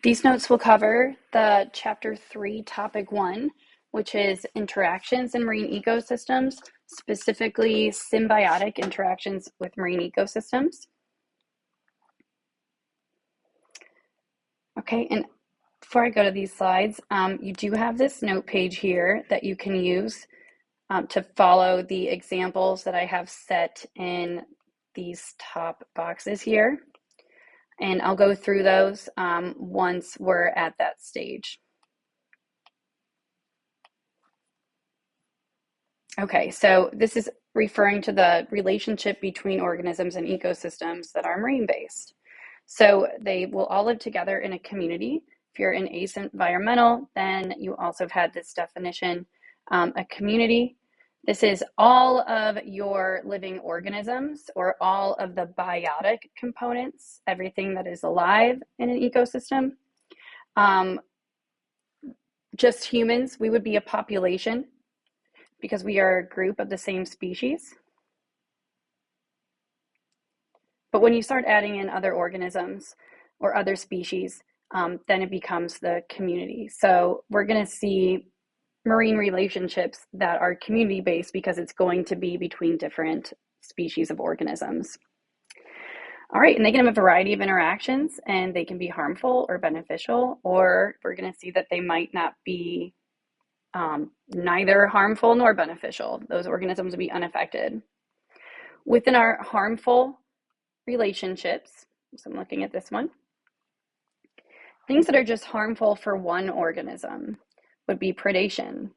These notes will cover the Chapter 3, Topic 1, which is interactions in marine ecosystems, specifically symbiotic interactions with marine ecosystems. Okay, and before I go to these slides, you do have this note page here that you can use to follow the examples that I have set in these top boxes here. And I'll go through those once we're at that stage. Okay, so this is referring to the relationship between organisms and ecosystems that are marine-based. So they will all live together in a community. If you're in AICE environmental, then you also have had this definition, a community. This is all of your living organisms or all of the biotic components, everything that is alive in an ecosystem. Just humans, we would be a population because we are a group of the same species. But when you start adding in other organisms or other species, then it becomes the community. So we're going to see marine relationships that are community-based because it's going to be between different species of organisms. All right, and they can have a variety of interactions, and they can be harmful or beneficial, or we're going to see that they might not be neither harmful nor beneficial. Those organisms will be unaffected. Within our harmful relationships, so I'm looking at this one, things that are just harmful for one organism would be predation.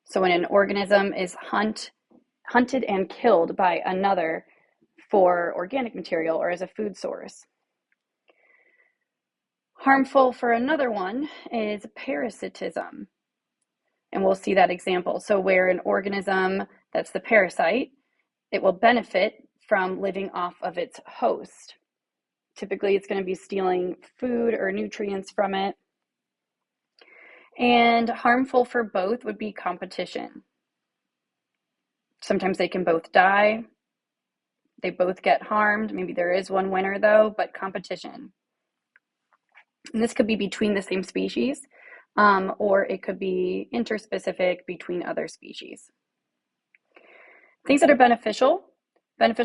So when an organism is hunted and killed by another for organic material or as a food source. Harmful for another one is parasitism. And we'll see that example. So where an organism that's the parasite, it will benefit from living off of its host. Typically, it's going to be stealing food or nutrients from it. And harmful for both would be competition. Sometimes they can both die. They both get harmed. Maybe there is one winner though, but competition. And this could be between the same species, or it could be interspecific between other species. Things that are beneficial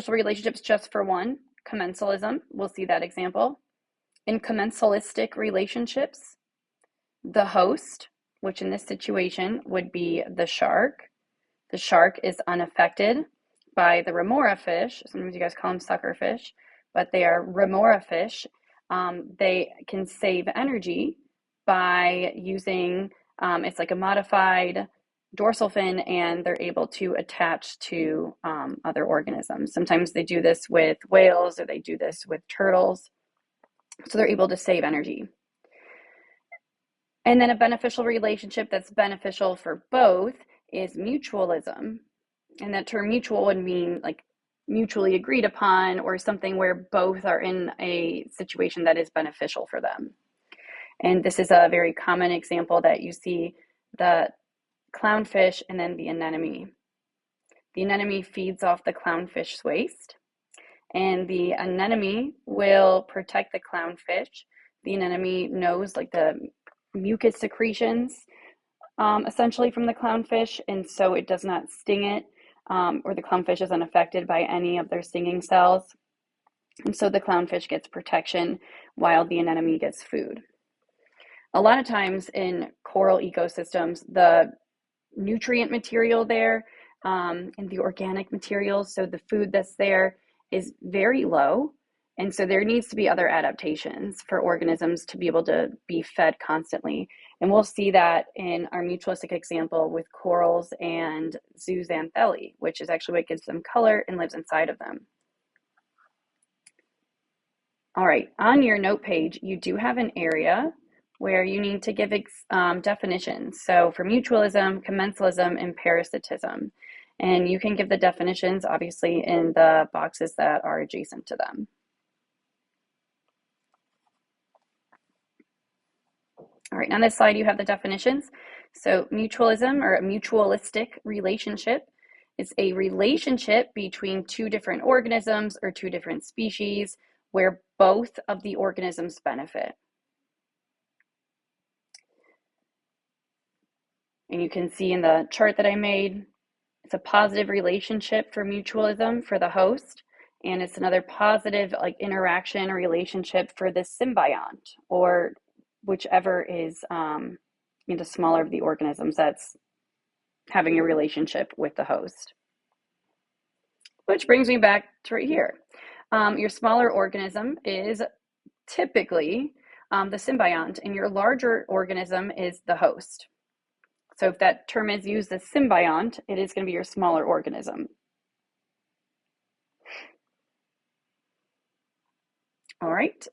relationships just for one, commensalism, we'll see that example. In commensalistic relationships, the host, which in this situation would be the shark is unaffected by the remora fish. Sometimes you guys call them sucker fish, but they are remora fish. They can save energy by using, it's like a modified dorsal fin, and they're able to attach to other organisms. Sometimes they do this with whales or they do this with turtles. So they're able to save energy. And then a beneficial relationship that's beneficial for both is mutualism. And that term mutual would mean like mutually agreed upon, or something where both are in a situation that is beneficial for them. And this is a very common example that you see, the clownfish and then the anemone. The anemone feeds off the clownfish's waste, and the anemone will protect the clownfish. The anemone knows like the mucus secretions essentially from the clownfish, and so it does not sting it, or the clownfish is unaffected by any of their stinging cells. And so the clownfish gets protection while the anemone gets food. A lot of times in coral ecosystems, the nutrient material there and the organic materials, so the food that's there, is very low. And so there needs to be other adaptations for organisms to be able to be fed constantly. And we'll see that in our mutualistic example with corals and zooxanthellae, which is actually what gives them color and lives inside of them. All right, on your note page, you do have an area where you need to give definitions. So for mutualism, commensalism, and parasitism. And you can give the definitions, obviously, in the boxes that are adjacent to them. All right, on this slide, you have the definitions. So mutualism, or a mutualistic relationship, is a relationship between two different organisms or two different species where both of the organisms benefit. And you can see in the chart that I made, it's a positive relationship for mutualism for the host, and it's another positive like interaction or relationship for the symbiont, or whichever is the smaller of the organisms that's having a relationship with the host. Which brings me back to right here. Your smaller organism is typically the symbiont, and your larger organism is the host. So if that term is used as symbiont, it is going to be your smaller organism. All right.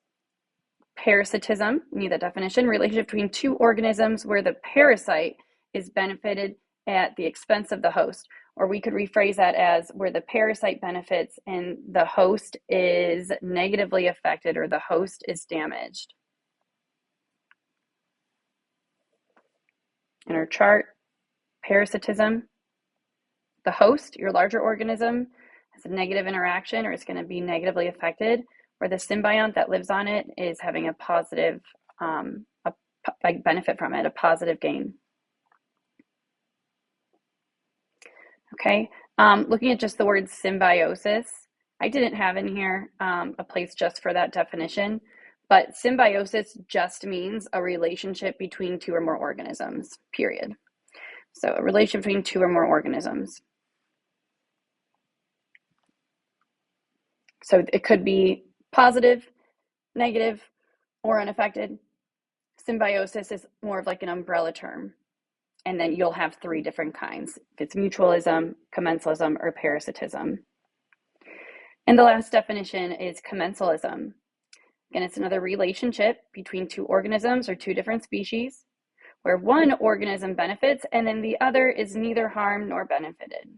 Parasitism, we need that definition. Relationship between two organisms where the parasite is benefited at the expense of the host. Or we could rephrase that as where the parasite benefits and the host is negatively affected or the host is damaged. In our chart, parasitism, the host, your larger organism, has a negative interaction or it's going to be negatively affected, where the symbiont that lives on it is having a positive benefit from it, a positive gain. Okay, looking at just the word symbiosis, I didn't have in here a place just for that definition, but symbiosis just means a relationship between two or more organisms, period. So a relationship between two or more organisms. So it could be positive, negative, or unaffected. Symbiosis is more of like an umbrella term. And then you'll have three different kinds. If it's mutualism, commensalism, or parasitism. And the last definition is commensalism. Again, it's another relationship between two organisms or two different species where one organism benefits and then the other is neither harmed nor benefited.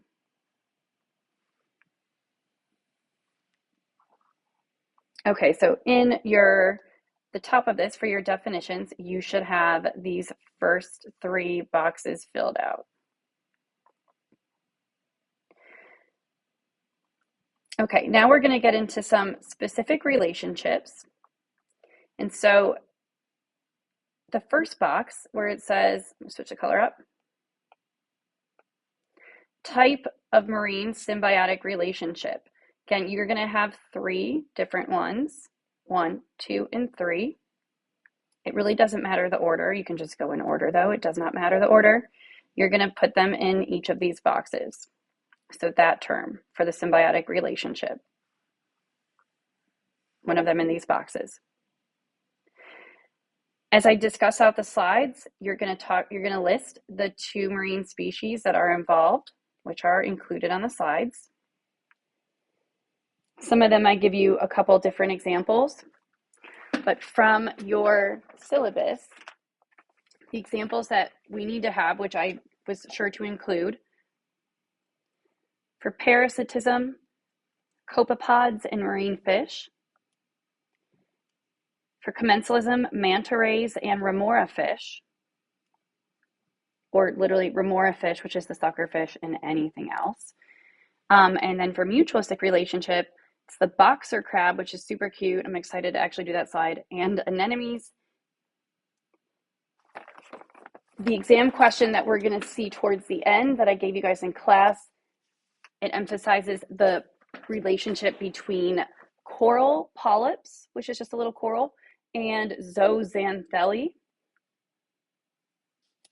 Okay, so in the top of this for your definitions, you should have these first three boxes filled out. Okay, now we're going to get into some specific relationships. And so the first box where it says, let me switch the color up, type of marine symbiotic relationship. Again, you're going to have three different ones, 1, 2, and 3. It really doesn't matter the order. You can just go in order though. It does not matter the order. You're going to put them in each of these boxes. So that term for the symbiotic relationship, one of them in these boxes. As I discuss out the slides, you're going to list the 2 marine species that are involved, which are included on the slides. Some of them I give you a couple different examples, but from your syllabus, the examples that we need to have, which I was sure to include, for parasitism, copepods and marine fish. For commensalism, manta rays and remora fish, or literally remora fish, which is the sucker fish, and anything else. And then for mutualistic relationship, it's the boxer crab, which is super cute. I'm excited to actually do that slide, and anemones. The exam question that we're going to see towards the end that I gave you guys in class, it emphasizes the relationship between coral polyps, which is just a little coral, and zooxanthellae.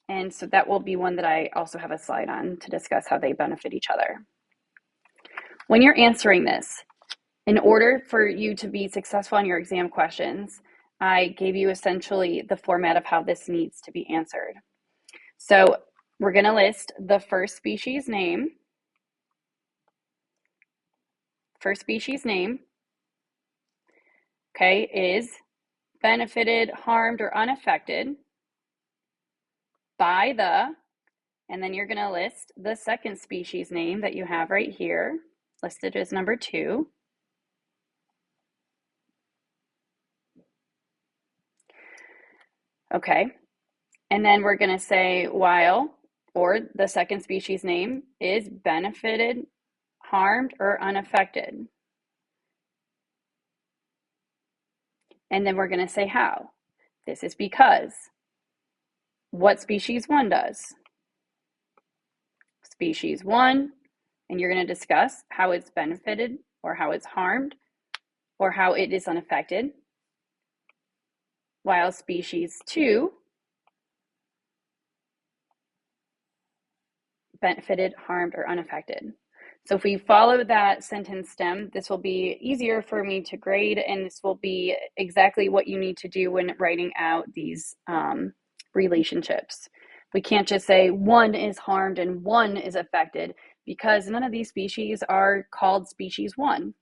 And so that will be one that I also have a slide on to discuss how they benefit each other. When you're answering this, in order for you to be successful on your exam questions, I gave you essentially the format of how this needs to be answered. So we're going to list the first species name. First species name, okay, is benefited, harmed, or unaffected by the, and then you're going to list the second species name that you have right here, listed as number 2. Okay, and then we're going to say while, or the second species name is benefited, harmed, or unaffected. And then we're going to say how. This is because what species 1 does. Species 1, and you're going to discuss how it's benefited or how it's harmed or how it is unaffected, while species 2 benefited, harmed, or unaffected. So if we follow that sentence stem, this will be easier for me to grade, and this will be exactly what you need to do when writing out these relationships. We can't just say 1 is harmed and 1 is affected, because none of these species are called species 1.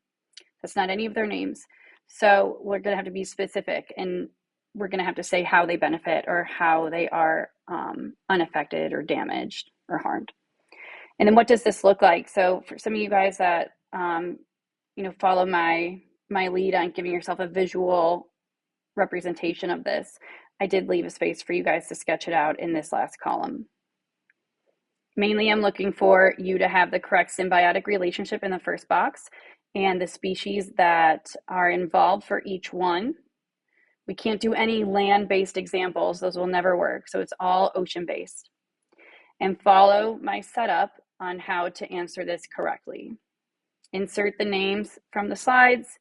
That's not any of their names. So we're going to have to be specific, and we're going to have to say how they benefit or how they are unaffected or damaged or harmed. And then what does this look like? So for some of you guys that follow my lead on giving yourself a visual representation of this, I did leave a space for you guys to sketch it out in this last column. Mainly, I'm looking for you to have the correct symbiotic relationship in the first box and the species that are involved for each one. We can't do any land-based examples. Those will never work. So it's all ocean-based. And follow my setup on how to answer this correctly. Insert the names from the slides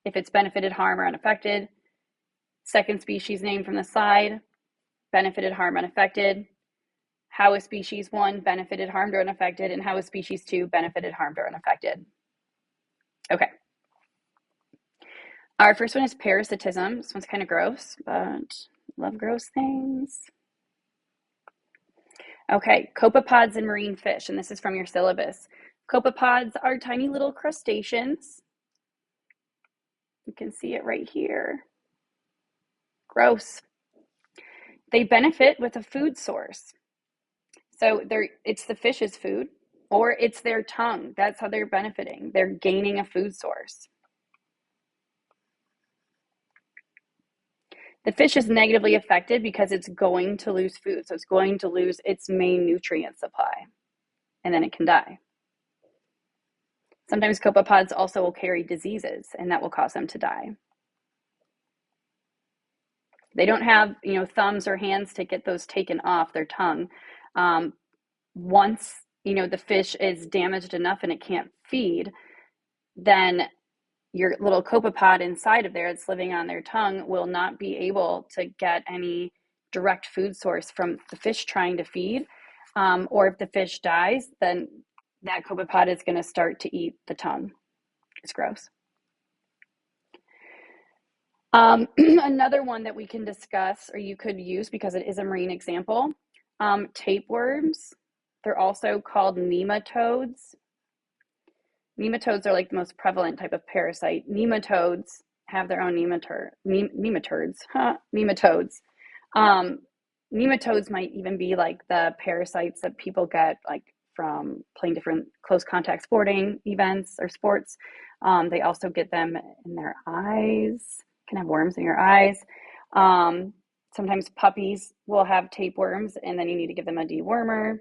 if it's benefited, harm, or unaffected. Second species name from the slide, benefited, harm, unaffected. How is species 1 benefited, harmed, or unaffected, and how is species 2 benefited, harmed, or unaffected? Okay. Our first one is parasitism. This one's kind of gross, but love gross things. Okay, copepods and marine fish, and this is from your syllabus. Copepods are tiny little crustaceans. You can see it right here. Gross. They benefit with a food source. So it's the fish's food, or it's their tongue. That's how they're benefiting. They're gaining a food source. The fish is negatively affected because it's going to lose food. So it's going to lose its main nutrient supply, and then it can die. Sometimes copepods also will carry diseases, and that will cause them to die. They don't have, thumbs or hands to get those taken off their tongue. Once, the fish is damaged enough and it can't feed, then your little copepod inside of there that's living on their tongue will not be able to get any direct food source from the fish trying to feed. Or if the fish dies, then that copepod is going to start to eat the tongue. It's gross. Another one that we can discuss, or you could use because it is a marine example, tapeworms. They're also called nematodes. Nematodes are like the most prevalent type of parasite. Nematodes have their own nematodes. Nematodes might even be like the parasites that people get like from playing different close contact sporting events or sports. They also get them in their eyes. Can have worms in your eyes. Sometimes puppies will have tapeworms, and then you need to give them a dewormer.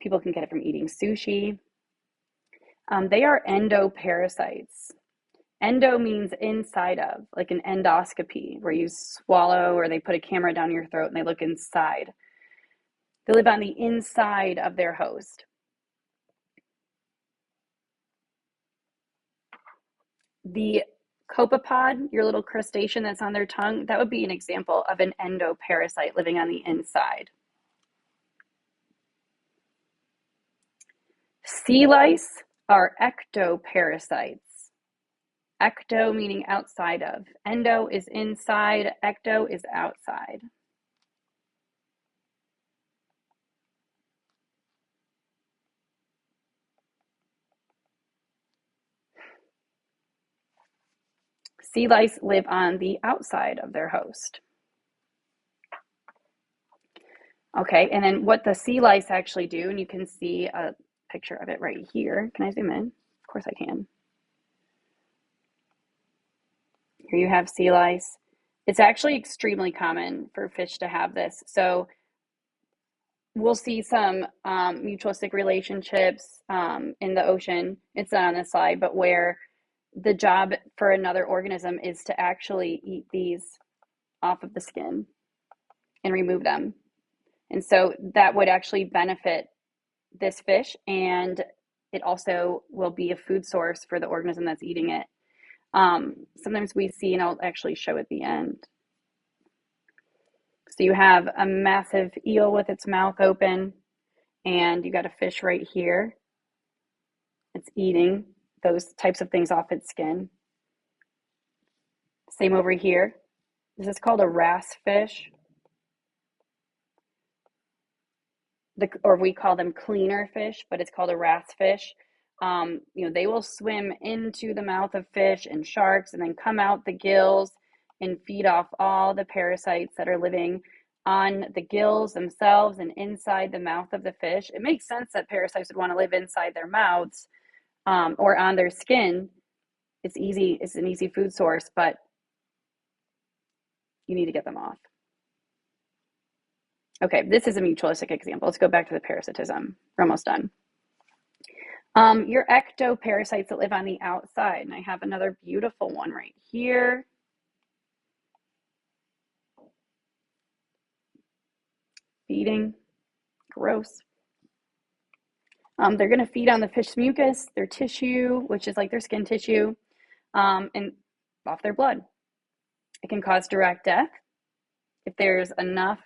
People can get it from eating sushi. They are endoparasites. Endo means inside of, like an endoscopy, where you swallow or they put a camera down your throat and they look inside. They live on the inside of their host. The copepod, your little crustacean that's on their tongue, that would be an example of an endoparasite living on the inside. Sea lice are ectoparasites. Ecto meaning outside of. Endo is inside, ecto is outside. Sea lice live on the outside of their host. Okay, and then what the sea lice actually do, and you can see a picture of it right here. Can I zoom in? Of course I can. Here you have sea lice. It's actually extremely common for fish to have this. So we'll see some mutualistic relationships in the ocean. It's not on this slide, but where the job for another organism is to actually eat these off of the skin and remove them. And so that would actually benefit this fish, and it also will be a food source for the organism that's eating it. Sometimes we see, and I'll actually show at the end. So you have a massive eel with its mouth open, and you got a fish right here. It's eating those types of things off its skin. Same over here. This is called a wrasse fish. Or we call them cleaner fish, but it's called a wrasse fish. They will swim into the mouth of fish and sharks and then come out the gills and feed off all the parasites that are living on the gills themselves and inside the mouth of the fish. It makes sense that parasites would want to live inside their mouths or on their skin. It's easy. It's an easy food source, but you need to get them off. Okay, this is a mutualistic example. Let's go back to the parasitism. We're almost done. Your ectoparasites that live on the outside. And I have another beautiful one right here. Feeding. Gross. They're going to feed on the fish's mucus, their tissue, which is like their skin tissue, and off their blood. It can cause direct death if there's enough,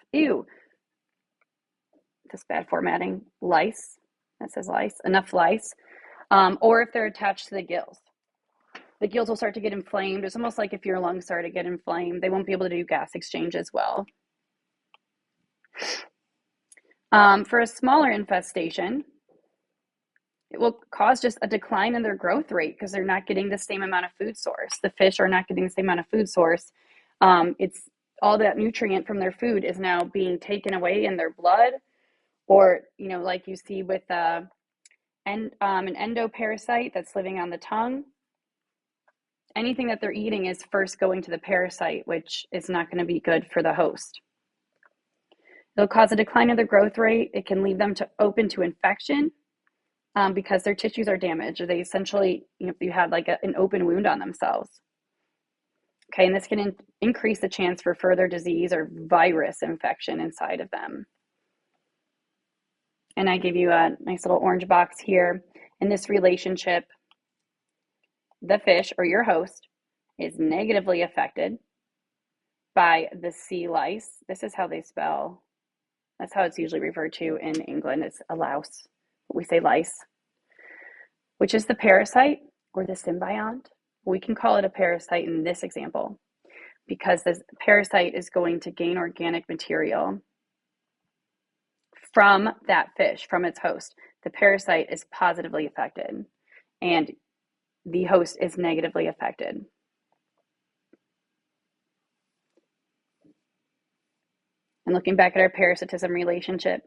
this bad formatting, lice, that says lice, enough lice, or if they're attached to the gills. The gills will start to get inflamed. It's almost like if your lungs start to get inflamed, they won't be able to do gas exchange as well. For a smaller infestation, it will cause just a decline in their growth rate because they're not getting the same amount of food source. The fish are not getting the same amount of food source. It's all that nutrient from their food is now being taken away in their blood, or like you see with an endoparasite that's living on the tongue. Anything that they're eating is first going to the parasite, which is not going to be good for the host. It'll cause a decline in their growth rate. It can leave them open to infection because their tissues are damaged. Or they essentially, if you had like an open wound on themselves. Okay, and this can increase the chance for further disease or virus infection inside of them. And I give you a nice little orange box here. In this relationship, the fish or your host is negatively affected by the sea lice. This is how they spell. That's how it's usually referred to in England. It's a louse. We say lice, which is the parasite or the symbiont. We can call it a parasite in this example because this parasite is going to gain organic material from that fish, from its host. The parasite is positively affected and the host is negatively affected. And looking back at our parasitism relationship,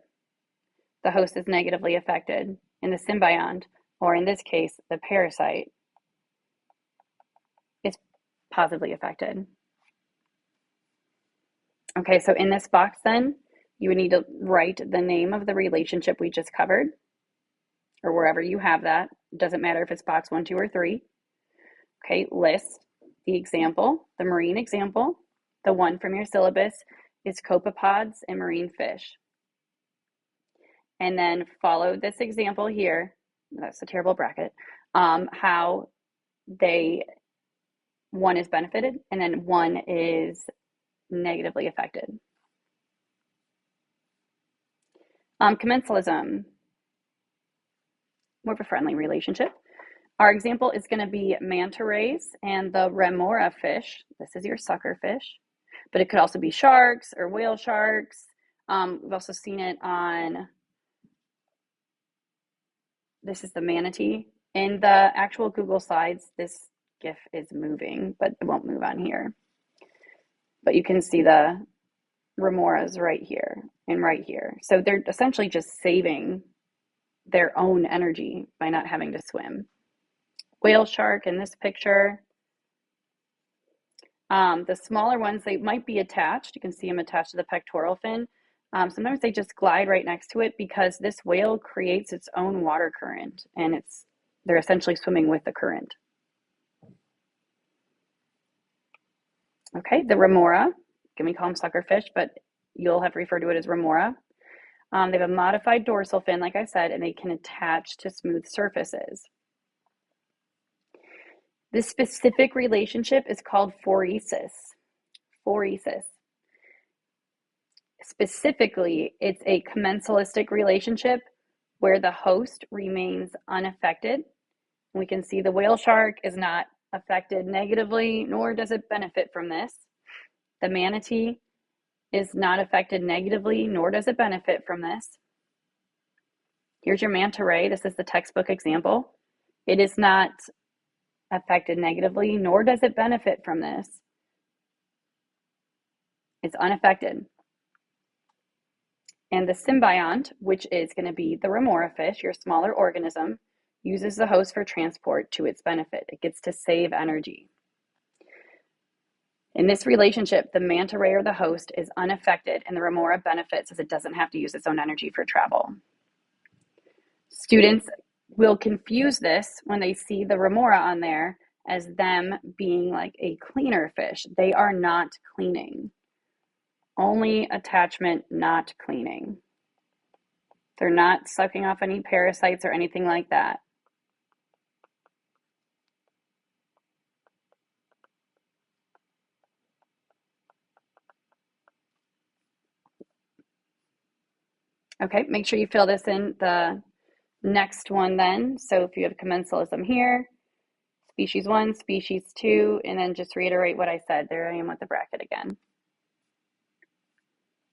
the host is negatively affected and the symbiont, or in this case, the parasite, is positively affected. Okay, so in this box then, you would need to write the name of the relationship we just covered, or wherever you have that. It doesn't matter if it's box 1, 2, or 3. Okay, list the example, the marine example. The one from your syllabus is copepods and marine fish. And then follow this example here. That's a terrible bracket. How one is benefited and then one is negatively affected. Commensalism, more of a friendly relationship. Our example is going to be manta rays and the remora fish. This is your sucker fish, but it could also be sharks or whale sharks. We've also seen it on, this is the manatee. In the actual Google slides, this GIF is moving, but it won't move on here. But you can see the remoras right here and right here. So they're essentially just saving their own energy by not having to swim. Whale shark in this picture. The smaller ones, they might be attached. You can see them attached to the pectoral fin. Sometimes they just glide right next to it because this whale creates its own water current and they're essentially swimming with the current. Okay, the remora, we call them suckerfish, but you'll have referred to it as remora. They have a modified dorsal fin, like I said, and they can attach to smooth surfaces. This specific relationship is called phoresis. Phoresis. Specifically, it's a commensalistic relationship where the host remains unaffected. We can see the whale shark is not affected negatively, nor does it benefit from this. The manatee is not affected negatively, nor does it benefit from this. Here's your manta ray. This is the textbook example. It is not affected negatively, nor does it benefit from this. It's unaffected. And the symbiont, which is going to be the remora fish, your smaller organism, uses the host for transport to its benefit. It gets to save energy. In this relationship, the manta ray or the host is unaffected, and the remora benefits as it doesn't have to use its own energy for travel. Students will confuse this when they see the remora on there as them being like a cleaner fish. They are not cleaning. Only attachment, not cleaning. They're not sucking off any parasites or anything like that. Okay, make sure you fill this in the next one then. So if you have commensalism here, species 1, species 2, and then just reiterate what I said. There I am with the bracket again.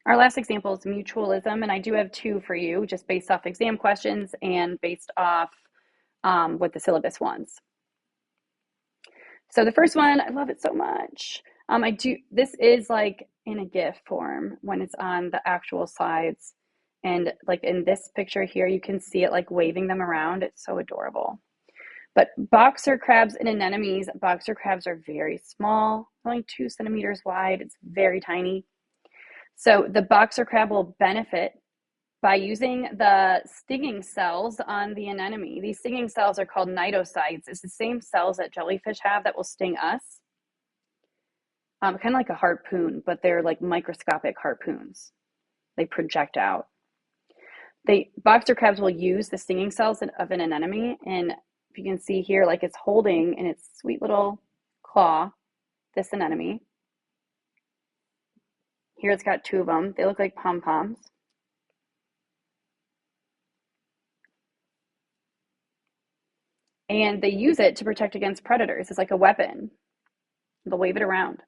Our last example is mutualism, and I do have 2 for you, just based off exam questions and based off what the syllabus wants. So the first one, I love it so much. This is like in a GIF form when it's on the actual slides. And like in this picture here, you can see it like waving them around. It's so adorable. But boxer crabs and anemones, boxer crabs are very small, only 2 centimeters wide. It's very tiny. So the boxer crab will benefit by using the stinging cells on the anemone. These stinging cells are called cnidocytes. It's the same cells that jellyfish have that will sting us. Kind of like a harpoon, but they're like microscopic harpoons. They project out. Boxer crabs will use the stinging cells of an anemone, and if you can see here, like it's holding in its sweet little claw this anemone. Here it's got 2 of them. They look like pom-poms. And they use it to protect against predators. It's like a weapon. They'll wave it around.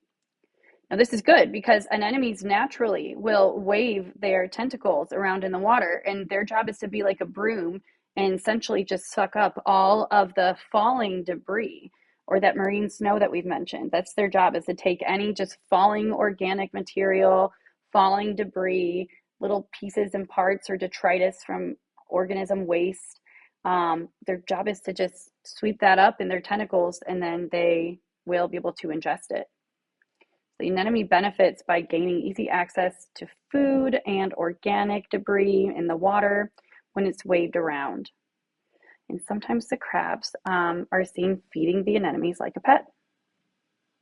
Now this is good because anemones naturally will wave their tentacles around in the water, and their job is to be like a broom and essentially just suck up all of the falling debris or that marine snow that we've mentioned. That's their job, is to take any just falling organic material, falling debris, little pieces and parts or detritus from organism waste. Their job is to just sweep that up in their tentacles, and then they will be able to ingest it. The anemone benefits by gaining easy access to food and organic debris in the water when it's waved around. And sometimes the crabs are seen feeding the anemones like a pet.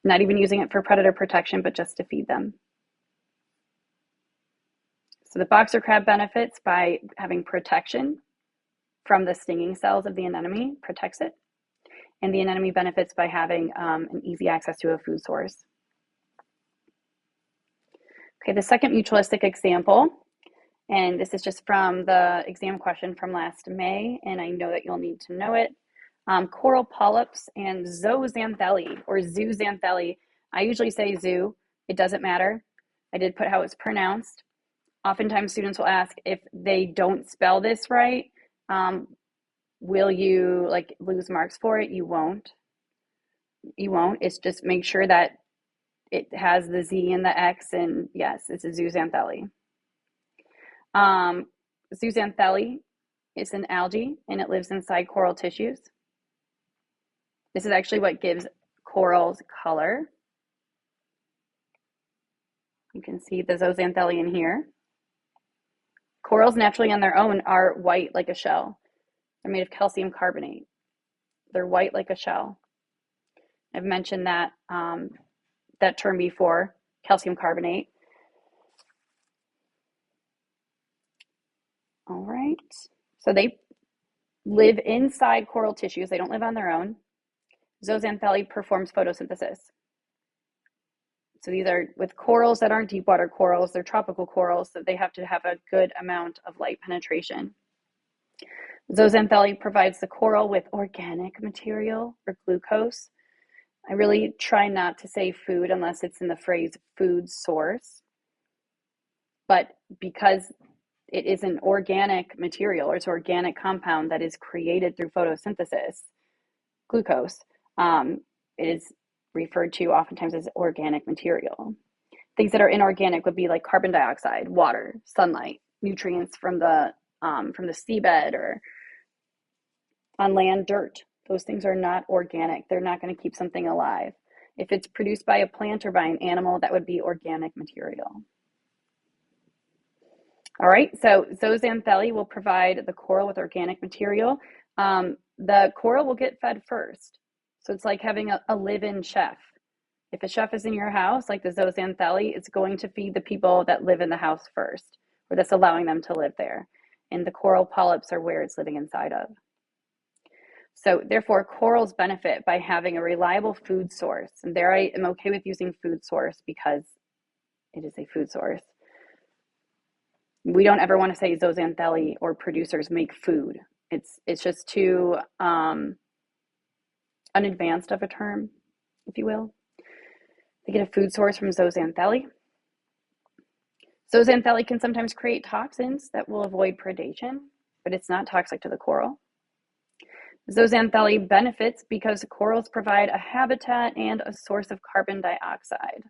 Not even using it for predator protection, but just to feed them. So the boxer crab benefits by having protection from the stinging cells of the anemone, protects it. And the anemone benefits by having an easy access to a food source. Okay, the second mutualistic example, and this is just from the exam question from last May, and I know that you'll need to know it. Coral polyps and zooxanthellae, or zooxanthellae. I usually say zoo. It doesn't matter. I did put how it's pronounced. Oftentimes students will ask if they don't spell this right, will you like lose marks for it? You won't. You won't. It's just make sure that it has the Z and the X, and yes, it's a zooxanthellae. Zooxanthellae is an algae, and it lives inside coral tissues. This is actually what gives corals color. You can see the zooxanthellae in here. Corals naturally on their own are white like a shell. They're made of calcium carbonate. They're white like a shell. I've mentioned that that term before, calcium carbonate. All right. So they live inside coral tissues. They don't live on their own. Zooxanthellae performs photosynthesis. So these are with corals that aren't deep water corals, they're tropical corals, so they have to have a good amount of light penetration. Zooxanthellae provides the coral with organic material or glucose. I really try not to say food unless it's in the phrase food source. But because it is an organic material or it's an organic compound that is created through photosynthesis, glucose, it is referred to oftentimes as organic material. Things that are inorganic would be like carbon dioxide, water, sunlight, nutrients from the seabed or on land dirt. Those things are not organic. They're not going to keep something alive. If it's produced by a plant or by an animal, that would be organic material. All right, so zooxanthellae will provide the coral with organic material. The coral will get fed first. So it's like having a live-in chef. If a chef is in your house, like the zooxanthellae, it's going to feed the people that live in the house first, or that's allowing them to live there. And the coral polyps are where it's living inside of. So therefore, corals benefit by having a reliable food source. And there I am okay with using food source because it is a food source. We don't ever want to say zooxanthellae or producers make food. It's just too unadvanced of a term, if you will. They get a food source from zooxanthellae. Zooxanthellae can sometimes create toxins that will avoid predation, but it's not toxic to the coral. Zooxanthellae benefits because corals provide a habitat and a source of carbon dioxide.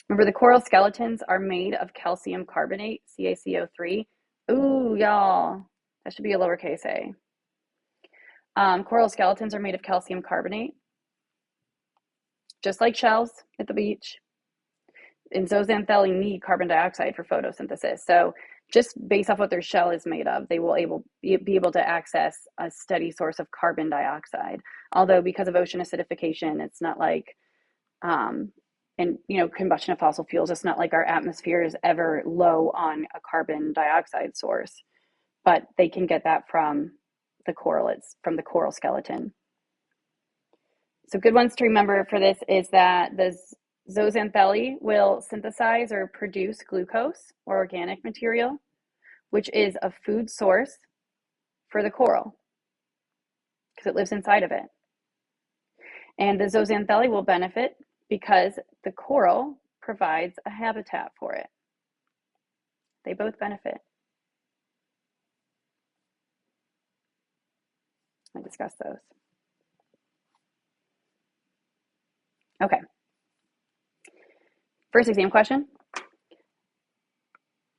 Remember, the coral skeletons are made of calcium carbonate, CaCO3. Ooh, y'all, that should be a lowercase a. Coral skeletons are made of calcium carbonate, just like shells at the beach. And zooxanthellae need carbon dioxide for photosynthesis. So just based off what their shell is made of, they will be able to access a steady source of carbon dioxide. Although because of ocean acidification, it's not like, and combustion of fossil fuels, it's not like our atmosphere is ever low on a carbon dioxide source, but they can get that from the coral. It's from the coral skeleton. So good ones to remember for this is that the zooxanthellae will synthesize or produce glucose or organic material, which is a food source for the coral because it lives inside of it. And the zooxanthellae will benefit because the coral provides a habitat for it. They both benefit. I discussed those. Okay. First exam question.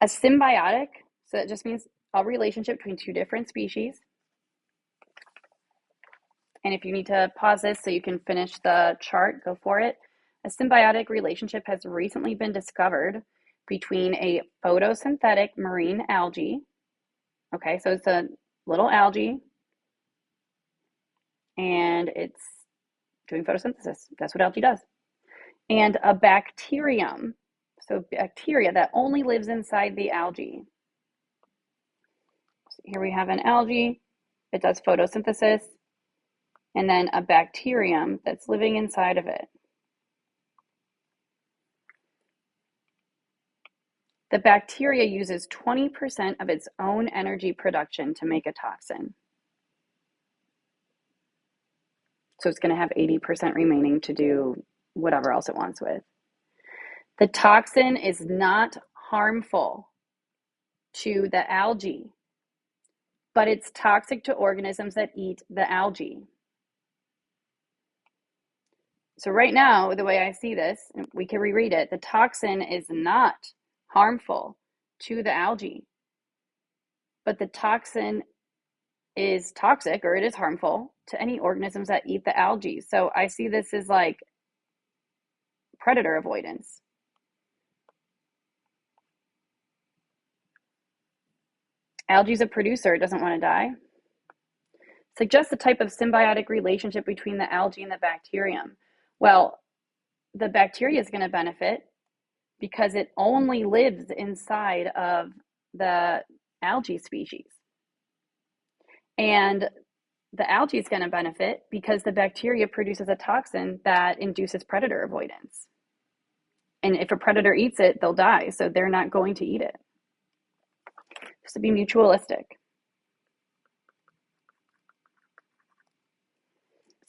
A symbiotic, so that just means a relationship between two different species. And if you need to pause this so you can finish the chart, go for it. A symbiotic relationship has recently been discovered between a photosynthetic marine algae. Okay, so it's a little algae and it's doing photosynthesis. That's what algae does. And a bacterium, so bacteria that only lives inside the algae. So here we have an algae, it does photosynthesis, and then a bacterium that's living inside of it. The bacteria uses 20% of its own energy production to make a toxin. So it's going to have 80% remaining to do whatever else it wants with. The toxin is not harmful to the algae, but it's toxic to organisms that eat the algae. So right now, the way I see this, we can reread it, the toxin is not harmful to the algae, but the toxin is toxic, or it is harmful to any organisms that eat the algae. So I see this as like predator avoidance. Algae is a producer, it doesn't want to die. Suggest the type of symbiotic relationship between the algae and the bacterium. Well, the bacteria is going to benefit because it only lives inside of the algae species. And the algae is going to benefit because the bacteria produces a toxin that induces predator avoidance. And if a predator eats it, they'll die, so they're not going to eat it. Just to be mutualistic.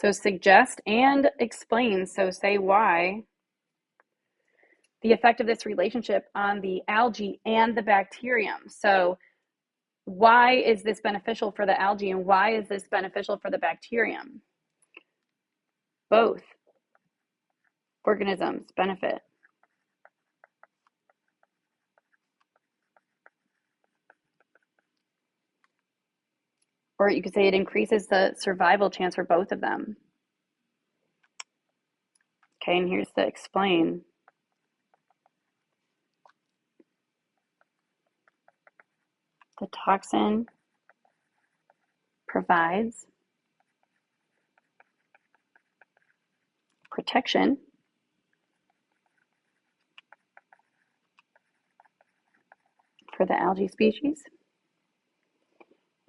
So suggest and explain, so say why, the effect of this relationship on the algae and the bacterium. So why is this beneficial for the algae and why is this beneficial for the bacterium? Both organisms benefit. Or you could say it increases the survival chance for both of them. Okay, and here's the explain. The toxin provides protection for the algae species.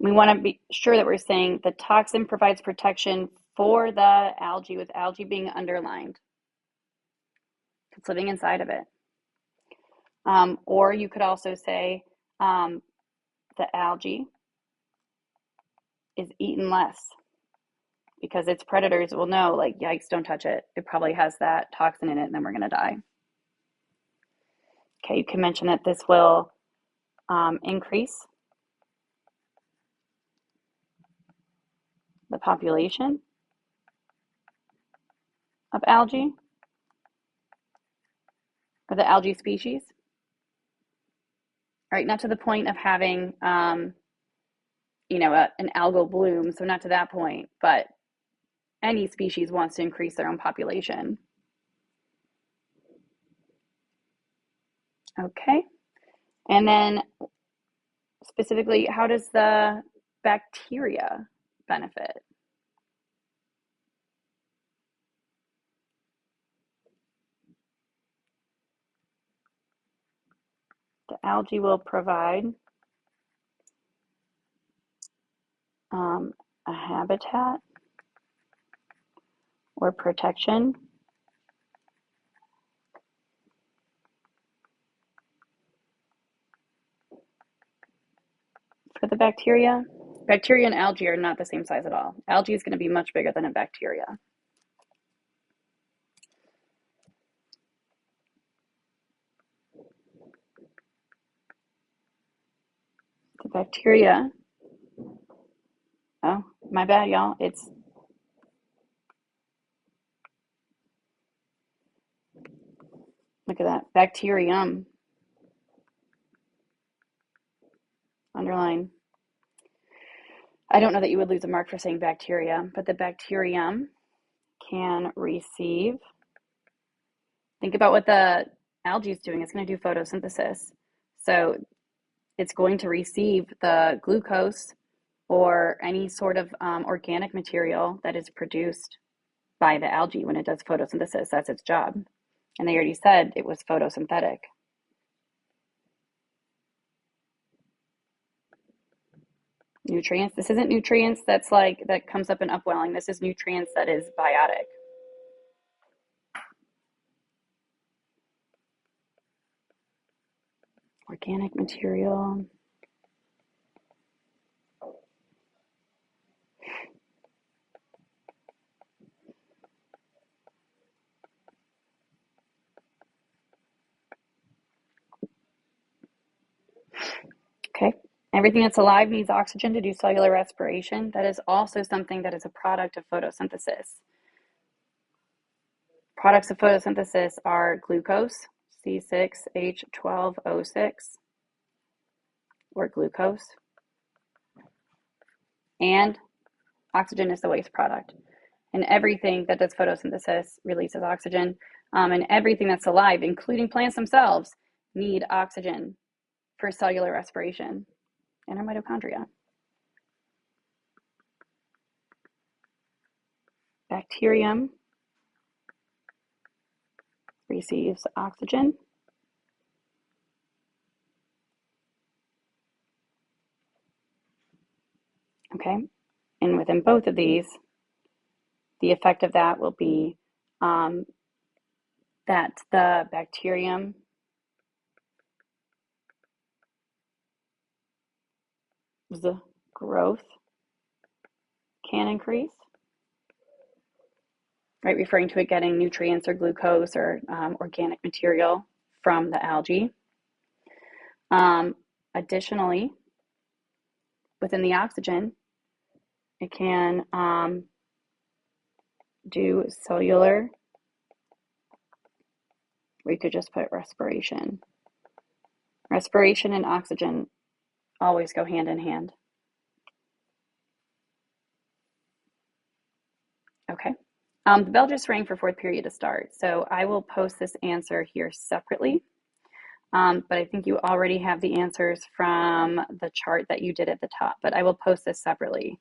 We want to be sure that we're saying the toxin provides protection for the algae, with algae being underlined. It's living inside of it. Or you could also say the algae is eaten less because its predators will know, like, yikes, don't touch it. It probably has that toxin in it, and then we're going to die. Okay, you can mention that this will increase the population of algae, or the algae species. All right, not to the point of having, an algal bloom, so not to that point, but any species wants to increase their own population. Okay, and then specifically, how does the bacteria benefit? The algae will provide a habitat or protection for the bacteria. Bacteria and algae are not the same size at all. Algae is going to be much bigger than a bacteria. The bacteria, oh, my bad, y'all. It's look at that, bacterium, underline. I don't know that you would lose a mark for saying bacteria, but the bacterium can receive, think about what the algae is doing. It's going to do photosynthesis. So it's going to receive the glucose or any sort of organic material that is produced by the algae when it does photosynthesis. That's its job. And they already said it was photosynthetic. Nutrients. This isn't nutrients that's like, that comes up in upwelling. This is nutrients that is biotic. Organic material. Okay. Everything that's alive needs oxygen to do cellular respiration. That is also something that is a product of photosynthesis. Products of photosynthesis are glucose, C6H12O6, or glucose, and oxygen is the waste product. And everything that does photosynthesis releases oxygen, and everything that's alive, including plants themselves, need oxygen for cellular respiration and our mitochondria. bacterium receives oxygen. Okay, and within both of these, the effect of that will be that the bacterium's growth can increase, right? Referring to it getting nutrients or glucose or organic material from the algae. Additionally, within the oxygen, it can do cellular, we could just put respiration. Respiration and oxygen always go hand in hand. Okay. The bell just rang for fourth period to start, so I will post this answer here separately. But I think you already have the answers from the chart that you did at the top, but I will post this separately.